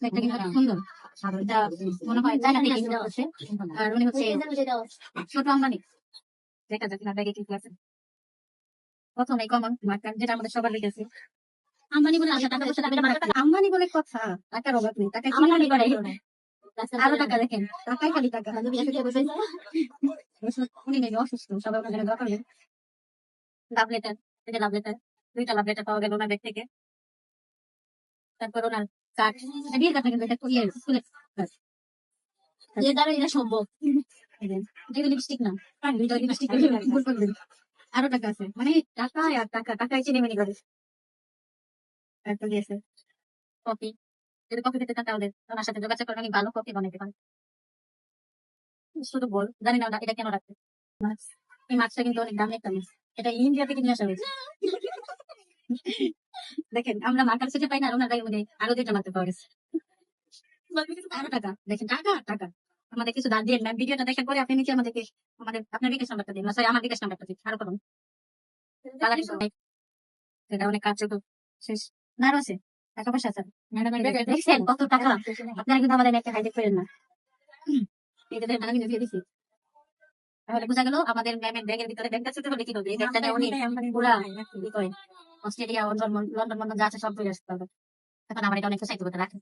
ব্যাগটা কিন্তু অনেক সুন্দর। এটা মনে হয় চায়না থেকে ইম্পোর্ট করছে। আর উনি হচ্ছে ছোট আম্বানি। দেখা যাচ্ছে না ব্যাগে কি আছে। প্রথম এই কমন মার্কার যেটা আমাদের সবার লেগেছে। আম্বানি বলে আসা টাকা পয়সা আম্বানি বলে কথা, টাকার অভাব নেই, টাকা কিনে করে আরো টাকা দেখেন, টাকাই খালি টাকা। উনি নেই অসুস্থ, সবাই ওখানে দরকার নেই। লাভ লেটার, এই যে লাভ লেটার, 2টা লাভ লেটার পাওয়া গেল ওনার ব্যাগ থেকে। তারপর ওনার কার্ড, বিয়ের কার্ড কিন্তু এটা স্কুলের কার্ড। এর দ্বারা এটা সম্ভব। এটা লিপস্টিক না, লিপস্টিক আরো টাকা আছে, মানে টাকা আর টাকা, টাকাই চিনি করে। তারপর দিয়েছে কফি, যদি কফি খেতে চান তাহলে ওনার সাথে যোগাযোগ করে, আমি ভালো কফি বানাইতে পারি। শুধু বল, জানি না এটা কেন রাখবে। এই মাছটা কিন্তু অনেক দামি একটা মাছ, এটা ইন্ডিয়া থেকে নিয়ে আসা হয়েছে। দেখেন আমরা মার্কার সেটে পাই না, আর ওনার গায়ে মধ্যে আরো 2টা মারতে পাওয়া গেছে। আরো টাকা দেখেন, টাকা টাকা। আমাদের কিছু দাঁড় দিয়ে ম্যাম, ভিডিওটা দেখার পরে আপনি নিচে আমাদেরকে আপনার বিকাশ নাম্বারটা দিন, সরি আমার বিকাশ নাম্বারটা দিন, আরো করুন। এটা অনেক কার্যকর। শেষ না আরো আছে, টাকা পয়সা আছে। দেখছেন কত টাকা, আপনারা কিন্তু আমাদের একটা হাইডেক করেন না। এটা টাকা কিন্তু দিয়ে দিচ্ছি। তাহলে বোঝা গেল আমাদের ম্যামের ব্যাগের ভিতরে ব্যাগটা ছোট হলে কি হবে, এই ব্যাগটা নিয়ে উনি পুরা অস্ট্রেলিয়া, লন্ডন যা আছে সব চলে আসতে পারবে। এখন আমার এটা অনেক চাইতে করতে রাখে।